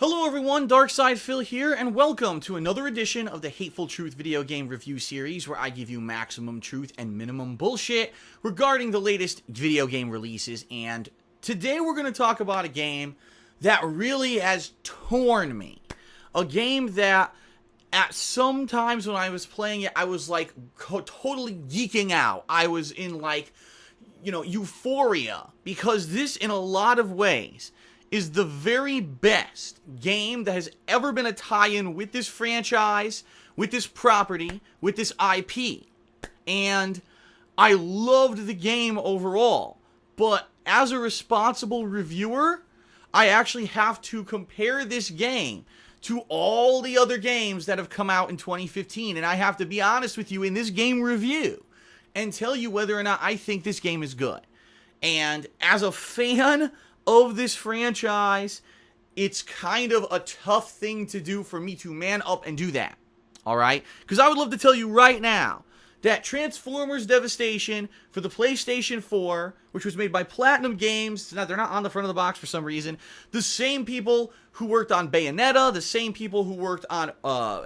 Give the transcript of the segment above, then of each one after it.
Hello everyone, Darkside Phil here, and welcome to another edition of the Hateful Truth video game review series where I give you maximum truth and minimum bullshit regarding the latest video game releases. And today we're going to talk about a game that really has torn me. A game that at some times when I was playing it, I was like totally geeking out. I was in like, euphoria, because this in a lot of ways is the very best game that has ever been a tie-in with this franchise, with this property, with this IP. And I loved the game overall. But as a responsible reviewer, I actually have to compare this game to all the other games that have come out in 2015. And I have to be honest with you in this game review and tell you whether or not I think this game is good. And as a fan of this franchise, it's kind of a tough thing to do for me to man up and do that. Alright? Because I would love to tell you right now that Transformers Devastation for the PlayStation 4, which was made by Platinum Games, they're not on the front of the box for some reason, the same people who worked on Bayonetta, the same people who worked on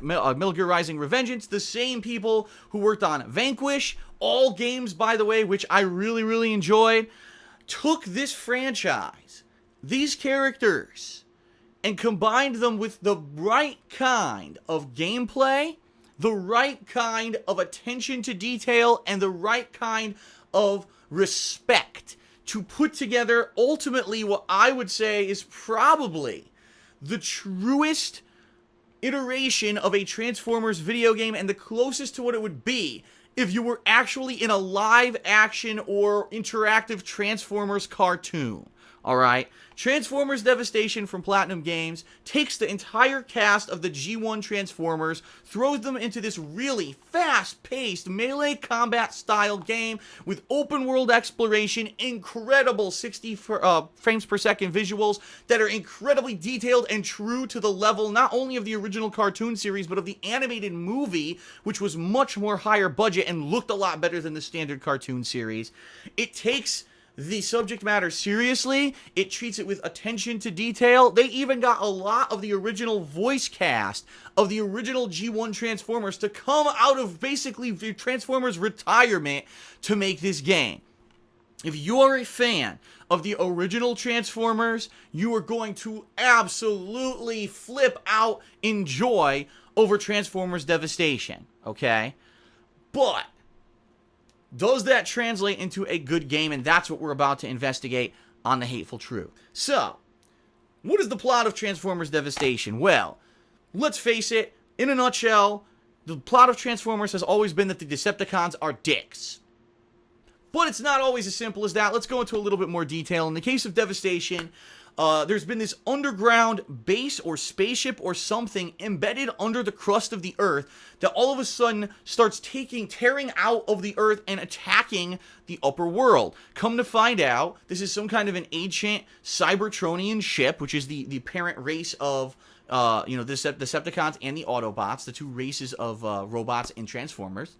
Metal Gear Rising: Revengeance, the same people who worked on Vanquish, all games, by the way, which I really, really enjoyed, took this franchise, these characters, and combined them with the right kind of gameplay, the right kind of attention to detail, and the right kind of respect to put together ultimately what I would say is probably the truest iteration of a Transformers video game and the closest to what it would be if you were actually in a live action or interactive Transformers cartoon. Alright? Transformers Devastation from Platinum Games takes the entire cast of the G1 Transformers, throws them into this really fast-paced melee combat style game with open world exploration, incredible 60 frames per second visuals that are incredibly detailed and true to the level not only of the original cartoon series but of the animated movie, which was much more higher budget and looked a lot better than the standard cartoon series. It takes the subject matter seriously. It treats it with attention to detail. They even got a lot of the original voice cast of the original G1 Transformers to come out of basically the Transformers retirement to make this game. If you are a fan of the original Transformers, you are going to absolutely flip out in joy over Transformers Devastation, okay? But does that translate into a good game? And that's what we're about to investigate on The Hateful Truth. So, what is the plot of Transformers Devastation? Well, let's face it, in a nutshell, the plot of Transformers has always been that the Decepticons are dicks. But it's not always as simple as that. Let's go into a little bit more detail. In the case of Devastation, there's been this underground base or spaceship or something embedded under the crust of the Earth that all of a sudden starts tearing out of the Earth and attacking the upper world. Come to find out, this is some kind of an ancient Cybertronian ship, which is the parent race of the Decepticons and the Autobots, the two races of robots and Transformers.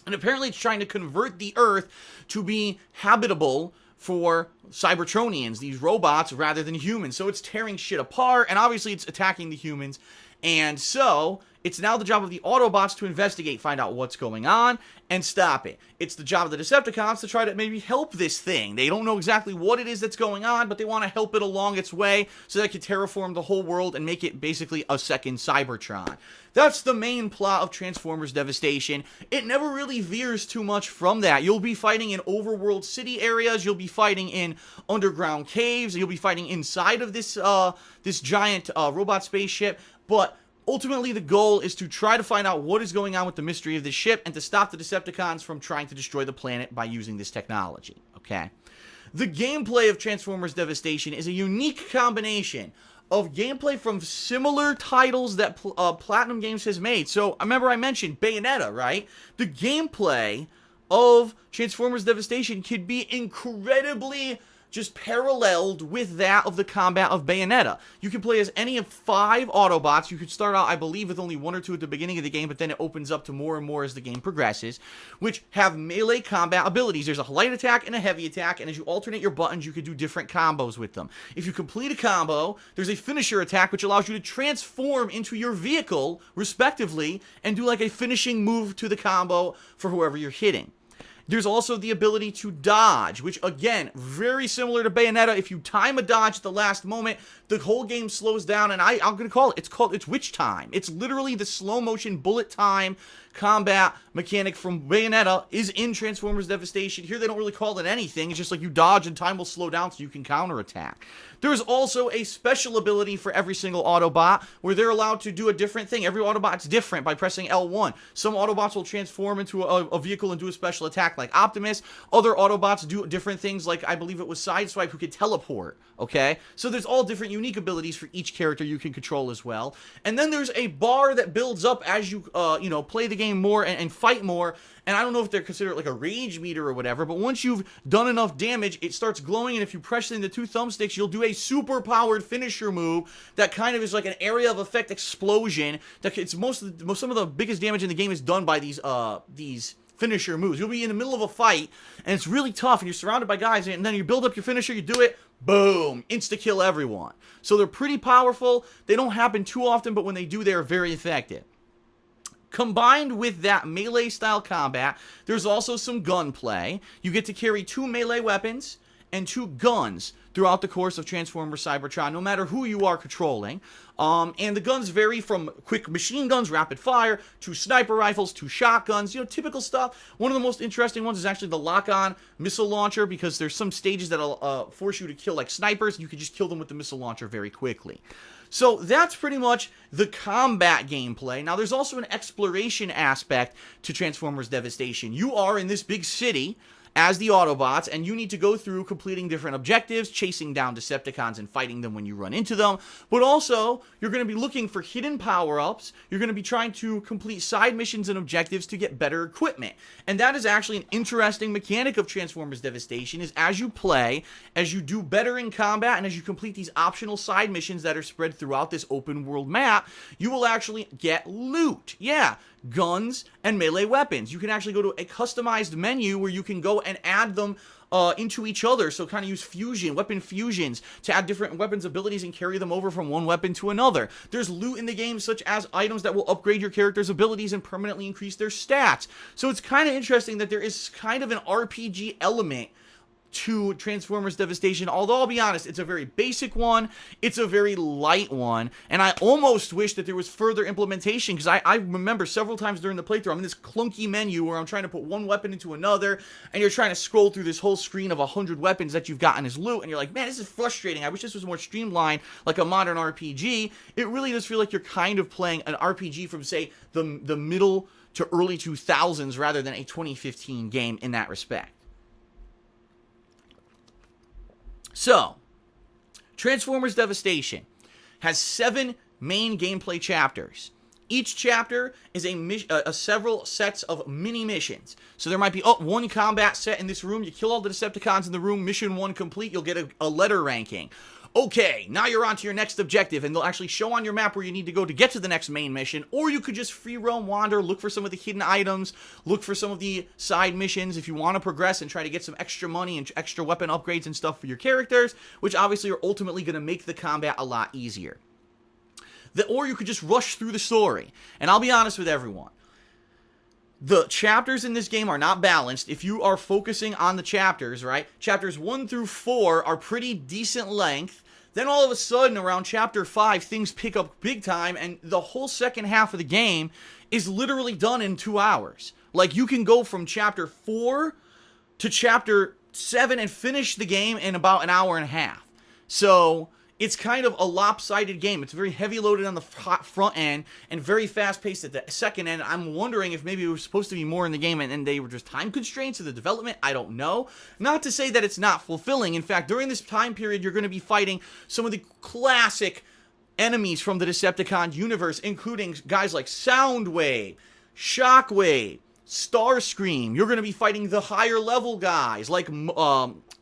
And apparently it's trying to convert the Earth to be habitable for Cybertronians, these robots, rather than humans. So it's tearing shit apart, and obviously it's attacking the humans. And so it's now the job of the Autobots to investigate, find out what's going on, and stop it. It's the job of the Decepticons to try to maybe help this thing. They don't know exactly what it is that's going on, but they want to help it along its way so they can terraform the whole world and make it basically a second Cybertron. That's the main plot of Transformers Devastation. It never really veers too much from that. You'll be fighting in overworld city areas, you'll be fighting in underground caves, you'll be fighting inside of this giant robot spaceship, but ultimately, the goal is to try to find out what is going on with the mystery of this ship and to stop the Decepticons from trying to destroy the planet by using this technology, okay? The gameplay of Transformers Devastation is a unique combination of gameplay from similar titles that Platinum Games has made. So, remember I mentioned Bayonetta, right? The gameplay of Transformers Devastation could be incredibly just paralleled with that of the combat of Bayonetta. You can play as any of 5 Autobots. You could start out, I believe, with only 1 or 2 at the beginning of the game, but then it opens up to more and more as the game progresses, which have melee combat abilities. There's a light attack and a heavy attack, and as you alternate your buttons, you can do different combos with them. If you complete a combo, there's a finisher attack, which allows you to transform into your vehicle, respectively, and do like a finishing move to the combo for whoever you're hitting. There's also the ability to dodge, which, again, very similar to Bayonetta. If you time a dodge at the last moment, the whole game slows down, and I'm going to call it, it's witch time. It's literally the slow-motion bullet time combat mechanic from Bayonetta is in Transformers Devastation. Here, they don't really call it anything. It's just like you dodge, and time will slow down so you can counterattack. There's also a special ability for every single Autobot where they're allowed to do a different thing. Every Autobot's different by pressing L1. Some Autobots will transform into a vehicle and do a special attack like Optimus. Other Autobots do different things like, I believe it was Sideswipe, who could teleport, okay? So there's all different unique abilities for each character you can control as well. And then there's a bar that builds up as you, play the game more and fight more. And I don't know if they're considered like a rage meter or whatever, but once you've done enough damage, it starts glowing, and if you press it in the 2 thumbsticks, you'll do a super-powered finisher move that kind of is like an area of effect explosion. That it's some of the biggest damage in the game is done by these finisher moves. You'll be in the middle of a fight, and it's really tough, and you're surrounded by guys, and then you build up your finisher, you do it, boom, insta-kill everyone. So they're pretty powerful. They don't happen too often, but when they do, they're very effective. Combined with that melee-style combat, there's also some gunplay. You get to carry 2 melee weapons and 2 guns throughout the course of Transformers Cybertron, no matter who you are controlling. And the guns vary from quick machine guns, rapid fire, to sniper rifles, to shotguns, typical stuff. One of the most interesting ones is actually the lock-on missile launcher, because there's some stages that'll force you to kill like snipers. You can just kill them with the missile launcher very quickly. So that's pretty much the combat gameplay. Now, there's also an exploration aspect to Transformers Devastation. You are in this big city as the Autobots, and you need to go through completing different objectives, chasing down Decepticons and fighting them when you run into them. But also, you're going to be looking for hidden power-ups. You're going to be trying to complete side missions and objectives to get better equipment. And that is actually an interesting mechanic of Transformers Devastation, is as you play, as you do better in combat, and as you complete these optional side missions that are spread throughout this open-world map, you will actually get loot. Yeah, guns and melee weapons. You can actually go to a customized menu where you can go and add them into each other. So kind of use weapon fusions to add different weapons abilities and carry them over from one weapon to another. There's loot in the game such as items that will upgrade your character's abilities and permanently increase their stats. So it's kind of interesting that there is kind of an RPG element to Transformers Devastation, although I'll be honest, it's a very basic one, it's a very light one, and I almost wish that there was further implementation, because I remember several times during the playthrough, I'm in this clunky menu where I'm trying to put one weapon into another, and you're trying to scroll through this whole screen of 100 weapons that you've gotten as loot, and you're like, man, this is frustrating, I wish this was more streamlined, like a modern RPG. It really does feel like you're kind of playing an RPG from, say, the middle to early 2000s, rather than a 2015 game in that respect. So, Transformers Devastation has 7 main gameplay chapters. Each chapter is several sets of mini missions. So there might be one combat set in this room. You kill all the Decepticons in the room. Mission 1 complete. You'll get a letter ranking. Okay, now you're on to your next objective, and they'll actually show on your map where you need to go to get to the next main mission, or you could just free roam wander, look for some of the hidden items, look for some of the side missions if you want to progress and try to get some extra money and extra weapon upgrades and stuff for your characters, which obviously are ultimately going to make the combat a lot easier. Or you could just rush through the story, and I'll be honest with everyone. The chapters in this game are not balanced. If you are focusing on the chapters, right? Chapters 1 through 4 are pretty decent length. Then all of a sudden, around chapter 5, things pick up big time, and the whole second half of the game is literally done in 2 hours. Like, you can go from chapter 4 to chapter 7 and finish the game in about an hour and a half. So it's kind of a lopsided game. It's very heavy loaded on the front end and very fast paced at the second end. I'm wondering if maybe it was supposed to be more in the game and they were just time constraints of the development. I don't know. Not to say that it's not fulfilling. In fact, during this time period, you're going to be fighting some of the classic enemies from the Decepticon universe, including guys like Soundwave, Shockwave, Starscream. You're going to be fighting the higher level guys like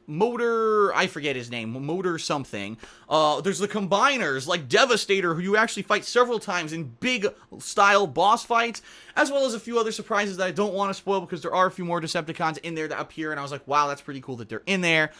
Motor, I forget his name, Motor something. There's the Combiners like Devastator, who you actually fight several times in big style boss fights, as well as a few other surprises that I don't want to spoil because there are a few more Decepticons in there that appear, and I was like, wow, that's pretty cool that they're in there.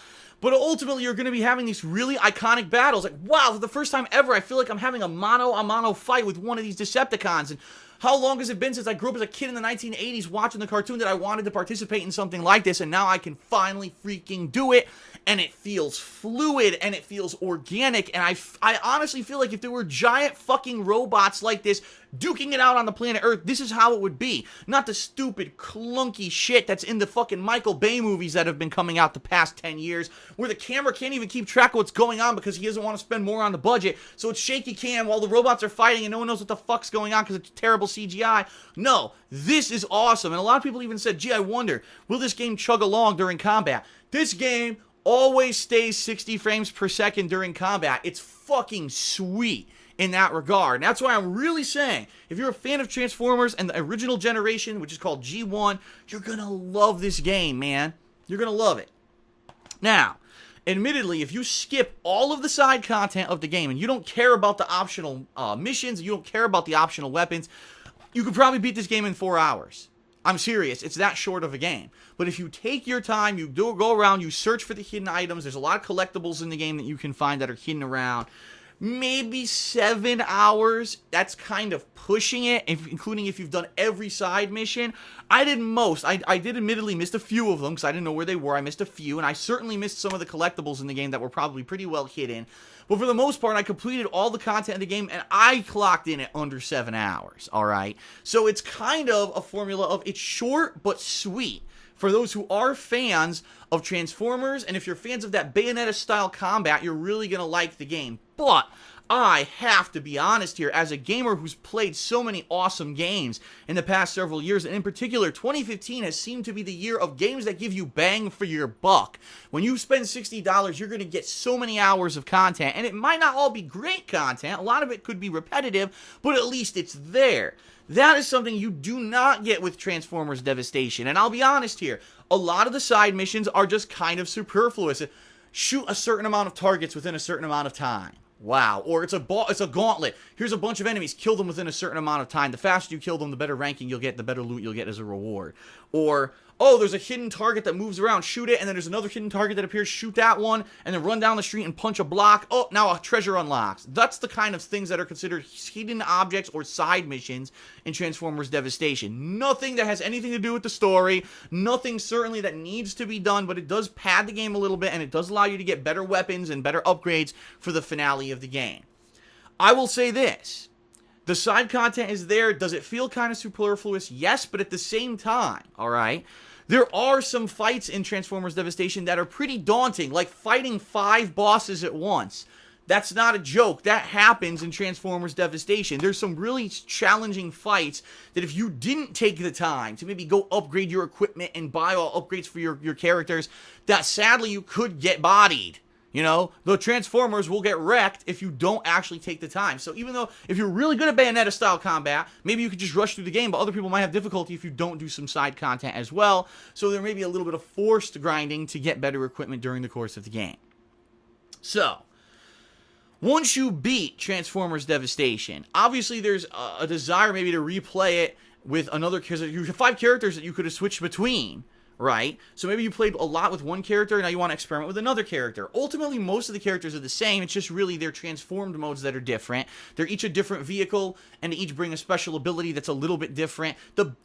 But ultimately, you're going to be having these really iconic battles. Like, wow, for the first time ever, I feel like I'm having a mano-a-mano fight with one of these Decepticons. And how long has it been since I grew up as a kid in the 1980s watching the cartoon that I wanted to participate in something like this, and now I can finally freaking do it, and it feels fluid, and it feels organic, and I honestly feel like if there were giant fucking robots like this duking it out on the planet Earth, this is how it would be. Not the stupid, clunky shit that's in the fucking Michael Bay movies that have been coming out the past 10 years, where the camera can't even keep track of what's going on because he doesn't want to spend more on the budget, so it's shaky cam while the robots are fighting and no one knows what the fuck's going on because it's terrible CGI. No, this is awesome, and a lot of people even said, gee, I wonder, will this game chug along during combat? This game always stays 60 frames per second during combat. It's fucking sweet in that regard. And that's why I'm really saying, if you're a fan of Transformers and the original generation, which is called G1, you're gonna love this game, man. You're gonna love it. Now, admittedly, if you skip all of the side content of the game and you don't care about the optional missions, and you don't care about the optional weapons, you could probably beat this game in 4 hours. I'm serious, it's that short of a game. But if you take your time, you go around, you search for the hidden items, there's a lot of collectibles in the game that you can find that are hidden around. Maybe 7 hours, that's kind of pushing it, including if you've done every side mission. I did most. I did admittedly miss a few of them because I didn't know where they were. I missed a few, and I certainly missed some of the collectibles in the game that were probably pretty well hidden. But for the most part, I completed all the content of the game, and I clocked in at under 7 hours, alright? So it's kind of a formula of it's short but sweet. For those who are fans of Transformers, and if you're fans of that Bayonetta-style combat, you're really going to like the game. But I have to be honest here, as a gamer who's played so many awesome games in the past several years, and in particular, 2015 has seemed to be the year of games that give you bang for your buck. When you spend $60, you're going to get so many hours of content, and it might not all be great content. A lot of it could be repetitive, but at least it's there. That is something you do not get with Transformers Devastation. And I'll be honest here, a lot of the side missions are just kind of superfluous. Shoot a certain amount of targets within a certain amount of time. Wow. Or it's a gauntlet. Here's a bunch of enemies. Kill them within a certain amount of time. The faster you kill them, the better ranking you'll get, the better loot you'll get as a reward. Or, oh, there's a hidden target that moves around. Shoot it. And then there's another hidden target that appears. Shoot that one. And then run down the street and punch a block. Oh, now a treasure unlocks. That's the kind of things that are considered hidden objects or side missions in Transformers Devastation. Nothing that has anything to do with the story. Nothing certainly that needs to be done, but it does pad the game a little bit, and it does allow you to get better weapons and better upgrades for the finale of the game. I will say this. The side content is there. Does it feel kind of superfluous? Yes, but at the same time, alright, there are some fights in Transformers Devastation that are pretty daunting, like fighting 5 bosses at once. That's not a joke. That happens in Transformers Devastation. There's some really challenging fights that if you didn't take the time to maybe go upgrade your equipment and buy all upgrades for your characters, that sadly you could get bodied. You know, the Transformers will get wrecked if you don't actually take the time. So even though, if you're really good at Bayonetta-style combat, maybe you could just rush through the game, but other people might have difficulty if you don't do some side content as well. So there may be a little bit of forced grinding to get better equipment during the course of the game. So, once you beat Transformers Devastation, obviously there's a desire maybe to replay it with another, because you have 5 characters that you could have switched between. Right? So maybe you played a lot with one character, and now you want to experiment with another character. Ultimately, most of the characters are the same. It's just really their transformed modes that are different. They're each a different vehicle, and they each bring a special ability that's a little bit different.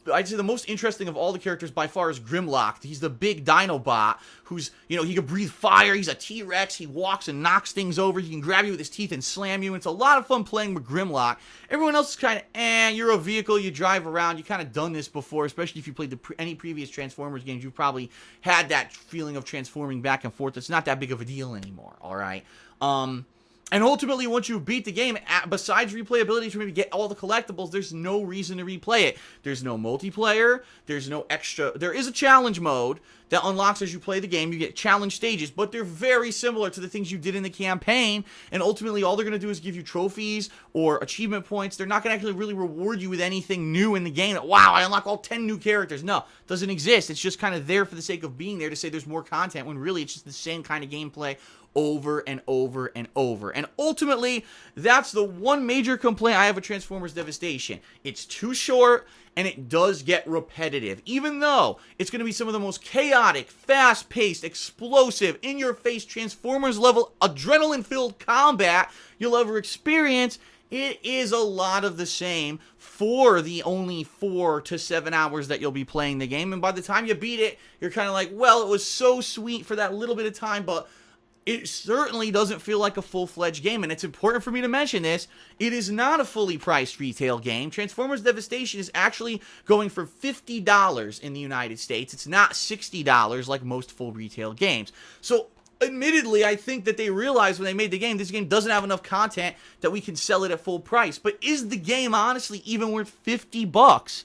I'd say the most interesting of all the characters by far is Grimlock. He's the big Dinobot who's, you know, he can breathe fire. He's a T-Rex. He walks and knocks things over. He can grab you with his teeth and slam you. It's a lot of fun playing with Grimlock. Everyone else is kind of, you're a vehicle, you drive around. You kind of done this before, especially if you played any previous Transformers games. You've probably had that feeling of transforming back and forth. It's not that big of a deal anymore, alright? And ultimately, once you beat the game, besides replayability to maybe get all the collectibles, there's no reason to replay it. There's no multiplayer, there's no extra, there is a challenge mode, that unlocks as you play the game. You get challenge stages, but they're very similar to the things you did in the campaign, and ultimately all they're going to do is give you trophies or achievement points. They're not going to actually really reward you with anything new in the game. Wow, I unlock all 10 new characters. No, it doesn't exist. It's just kind of there for the sake of being there to say there's more content, when really it's just the same kind of gameplay over and over and over. And ultimately, that's the one major complaint I have with Transformers Devastation. It's too short, and it does get repetitive, even though it's going to be some of the most chaotic, fast-paced, explosive, in-your-face, Transformers-level, adrenaline-filled combat you'll ever experience. It is a lot of the same for the only 4 to 7 hours that you'll be playing the game, and by the time you beat it, you're kind of like, well, it was so sweet for that little bit of time, but it certainly doesn't feel like a full-fledged game, and it's important for me to mention this. It is not a fully priced retail game. Transformers Devastation is actually going for $50 in the United States. It's not $60 like most full retail games. So, admittedly, I think that they realized when they made the game, this game doesn't have enough content that we can sell it at full price. But is the game, honestly, even worth $50?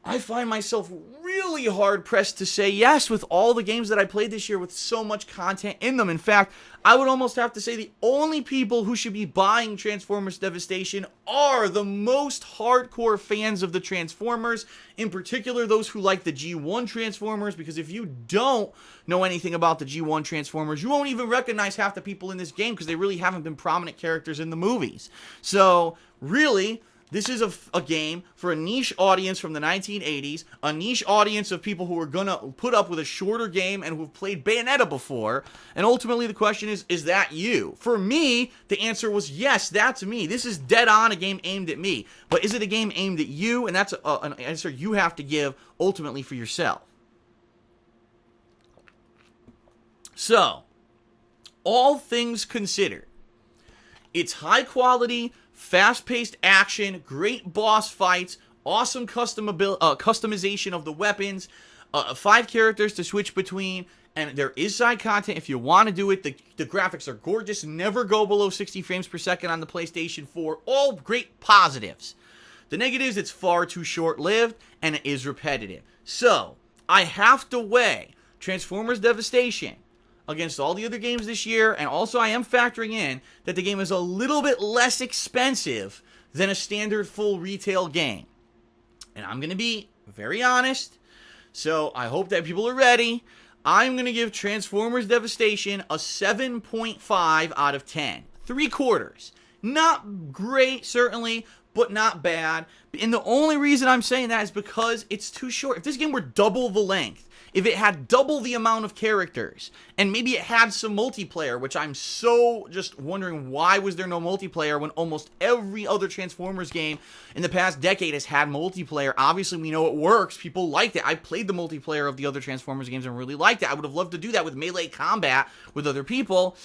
I find myself really hard-pressed to say yes with all the games that I played this year with so much content in them. In fact, I would almost have to say the only people who should be buying Transformers Devastation are the most hardcore fans of the Transformers, in particular those who like the G1 Transformers, because if you don't know anything about the G1 Transformers, you won't even recognize half the people in this game because they really haven't been prominent characters in the movies. So, really, this is a game for a niche audience from the 1980s, a niche audience of people who are going to put up with a shorter game and who've played Bayonetta before, and ultimately the question is that you? For me, the answer was yes, that's me. This is dead on a game aimed at me. But is it a game aimed at you? And that's an answer you have to give ultimately for yourself. So, all things considered, it's high quality, fast-paced action, great boss fights, awesome customization of the weapons, 5 characters to switch between, and there is side content if you want to do it. The graphics are gorgeous, never go below 60 frames per second on the PlayStation 4. All great positives. The negatives, it's far too short-lived, and it is repetitive. So, I have to weigh Transformers Devastation against all the other games this year, and also I am factoring in that the game is a little bit less expensive than a standard full retail game. And I'm going to be very honest, so I hope that people are ready. I'm going to give Transformers Devastation a 7.5 out of 10. 3/4. Not great, certainly, but not bad. And the only reason I'm saying that is because it's too short. If this game were double the length, if it had double the amount of characters, and maybe it had some multiplayer, which I'm so just wondering why was there no multiplayer when almost every other Transformers game in the past decade has had multiplayer. Obviously, we know it works. People liked it. I played the multiplayer of the other Transformers games and really liked it. I would have loved to do that with melee combat with other people.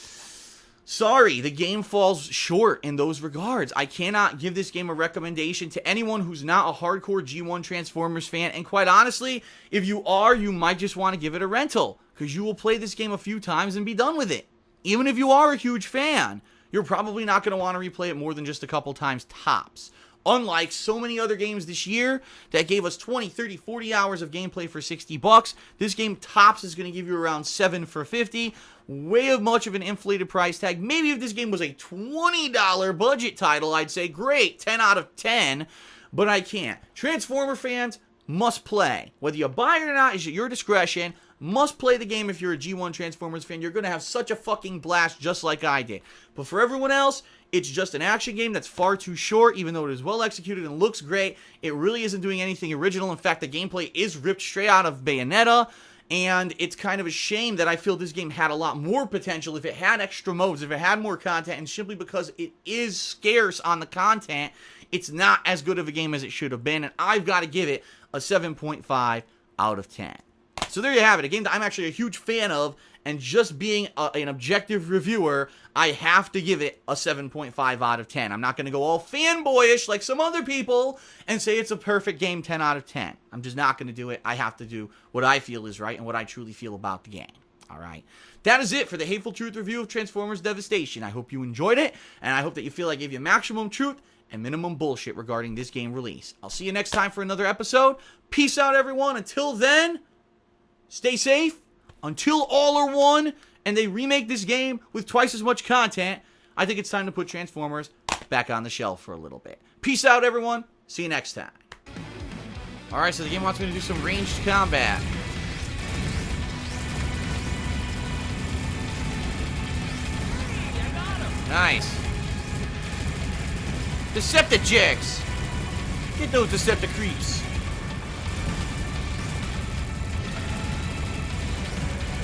Sorry, the game falls short in those regards. I cannot give this game a recommendation to anyone who's not a hardcore G1 Transformers fan. And quite honestly, if you are, you might just want to give it a rental, because you will play this game a few times and be done with it. Even if you are a huge fan, you're probably not going to want to replay it more than just a couple times tops. Unlike so many other games this year that gave us 20, 30, 40 hours of gameplay for $60, this game tops is going to give you around 7 for $50. Way much of an inflated price tag. Maybe if this game was a $20 budget title, I'd say great, 10 out of 10, but I can't. Transformer fans must play. Whether you buy it or not is at your discretion. Must play the game if you're a G1 Transformers fan. You're going to have such a fucking blast just like I did. But for everyone else, it's just an action game that's far too short, even though it is well executed and looks great. It really isn't doing anything original. In fact, the gameplay is ripped straight out of Bayonetta. And it's kind of a shame that I feel this game had a lot more potential if it had extra modes, if it had more content, and simply because it is scarce on the content, it's not as good of a game as it should have been, and I've got to give it a 7.5 out of 10. So there you have it, a game that I'm actually a huge fan of, and just being an objective reviewer, I have to give it a 7.5 out of 10. I'm not going to go all fanboyish like some other people and say it's a perfect game 10 out of 10. I'm just not going to do it. I have to do what I feel is right and what I truly feel about the game. All right. That is it for the Hateful Truth review of Transformers Devastation. I hope you enjoyed it, and I hope that you feel I gave you maximum truth and minimum bullshit regarding this game release. I'll see you next time for another episode. Peace out, everyone. Until then, stay safe. Until all are one, and they remake this game with twice as much content, I think it's time to put Transformers back on the shelf for a little bit. Peace out, everyone. See you next time. Alright, so the game wants me to do some ranged combat. Nice. Decepticons! Get those Decepticreeps.